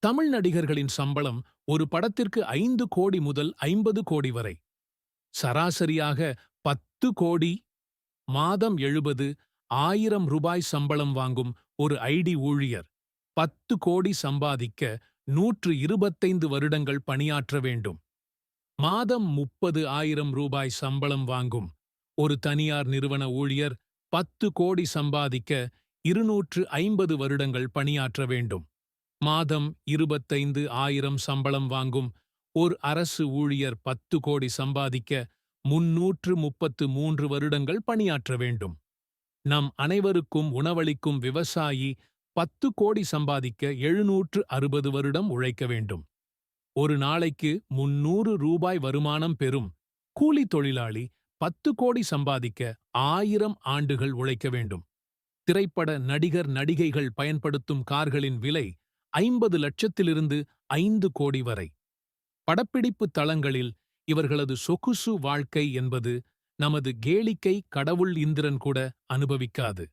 தமிழ் நடிகர்களின் சம்பளம் ஒரு படத்திற்கு 5 கோடி முதல் 50 கோடி வரை. சராசரியாக 10 கோடி, மாதம் 70, 1000 ரூபாய் சம்பளம் வாங்கும் ஒரு ஐடி ஊழியர் 10 கோடி சம்பாதிக்க 125 வருடங்கள் பணியாற்ற வேண்டும். மாதம் 30,000 ரூபாய் சம்பளம் வாங்கும் ஒரு தனியார் நிறுவன ஊழியர் 10 கோடி சம்பாதிக்க 250 வருடங்கள் பணியாற்ற வேண்டும். மாதம் 25,000 சம்பளம் வாங்கும் ஓர் அரசு ஊழியர் 10 கோடி சம்பாதிக்க 333 வருடங்கள் பணியாற்ற வேண்டும். நம் அனைவருக்கும் உணவளிக்கும் விவசாயி 10 கோடி சம்பாதிக்க 760 வருடம் உழைக்க வேண்டும். ஒரு நாளைக்கு 300 ரூபாய் வருமானம் பெறும் கூலி தொழிலாளி 10 கோடி சம்பாதிக்க 1000 ஆண்டுகள் உழைக்க வேண்டும். திரைப்பட நடிகர் நடிகைகள் பயன்படுத்தும் கார்களின் விலை 50 லட்சத்திலிருந்து 5 கோடி வரை. படப்பிடிப்பு தளங்களில் இவர்களது சொகுசு வாழ்க்கை என்பது நமது கேளிக்கை கடவுள் இந்திரன் கூட அனுபவிக்காது.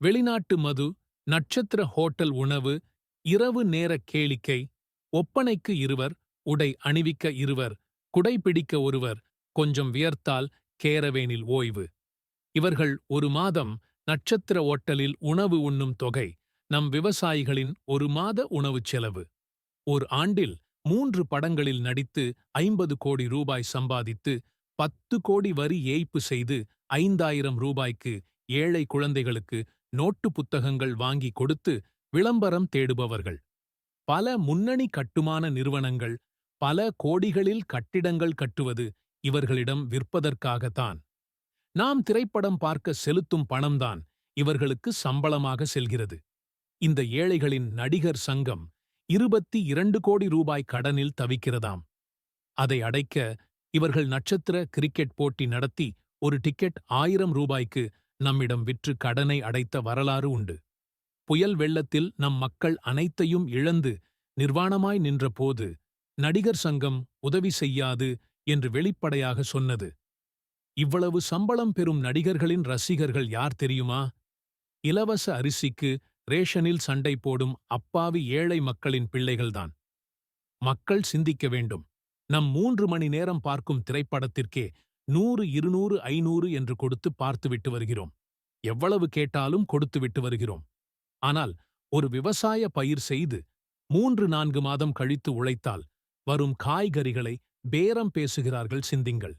வெளிநாட்டு மது, நட்சத்திர ஹோட்டல் உணவு, இரவு நேர கேளிக்கை, ஒப்பனைக்கு இருவர், உடை அணிவிக்க இருவர், குடைபிடிக்க ஒருவர், கொஞ்சம் வியர்த்தால் கேரவேனில் ஓய்வு. இவர்கள் ஒரு மாதம் நட்சத்திர ஓட்டலில் உணவு உண்ணும் தொகை நம் விவசாயிகளின் ஒரு மாத உணவுச் செலவு. ஓர் ஆண்டில் 3 படங்களில் நடித்து 50 கோடி ரூபாய் சம்பாதித்து 10 கோடி வரி ஏய்ப்பு செய்து 5,000 ரூபாய்க்கு ஏழை குழந்தைகளுக்கு நோட்டு புத்தகங்கள் வாங்கி கொடுத்து விளம்பரம் தேடுபவர்கள். பல முன்னணி கட்டுமான நிறுவனங்கள் பல கோடிகளில் கட்டிடங்கள் கட்டுவது இவர்களிடம் விற்பதற்காகத்தான். நாம் திரைப்படம் பார்க்க செலுத்தும் பணம்தான் இவர்களுக்கு சம்பளமாக செல்கிறது. இந்த ஏழைகளின் நடிகர் சங்கம் 22 கோடி ரூபாய் கடனில் தவிக்கிறதாம். அதை அடைக்க இவர்கள் நட்சத்திர கிரிக்கெட் போட்டி நடத்தி ஒரு டிக்கெட் 1000 ரூபாய்க்கு நம்மிடம் விற்று கடனை அடைத்த வரலாறு உண்டு. புயல் வெள்ளத்தில் நம் மக்கள் அனைத்தையும் இழந்து நிர்வாணமாய் நின்றபோது நடிகர் சங்கம் உதவி செய்யாது என்று வெளிப்படையாக சொன்னது. இவ்வளவு சம்பளம் பெறும் நடிகர்களின் ரசிகர்கள் யார் தெரியுமா? இலவச அரிசிக்கு ரேஷனில் சண்டை போடும் அப்பாவி ஏழை மக்களின் பிள்ளைகள்தான். மக்கள் சிந்திக்க வேண்டும். நம் 3 மணி நேரம் பார்க்கும் திரைப்படத்திற்கே 100, 200, 500 என்று கொடுத்து பார்த்துவிட்டு வருகிறோம். எவ்வளவு கேட்டாலும் கொடுத்துவிட்டு வருகிறோம். ஆனால் ஒரு விவசாய பயிர் செய்து 3-4 மாதம் கழித்து உழைத்தால் வரும் காய்கறிகளை பேரம் பேசுகிறார்கள். சிந்திங்கள்.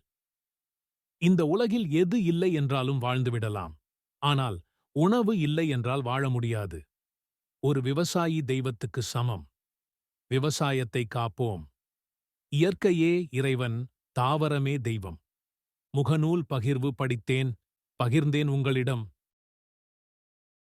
இந்த உலகில் எது இல்லை என்றாலும் வாழ்ந்துவிடலாம். ஆனால் உணவு இல்லை என்றால் வாழ முடியாது. ஒரு விவசாயி தெய்வத்துக்கு சமம். விவசாயத்தை காப்போம். இயற்கையே இறைவன், தாவரமே தெய்வம். முகநூல் பகிர்வு படித்தேன், பகிர்ந்தேன் உங்களிடம்.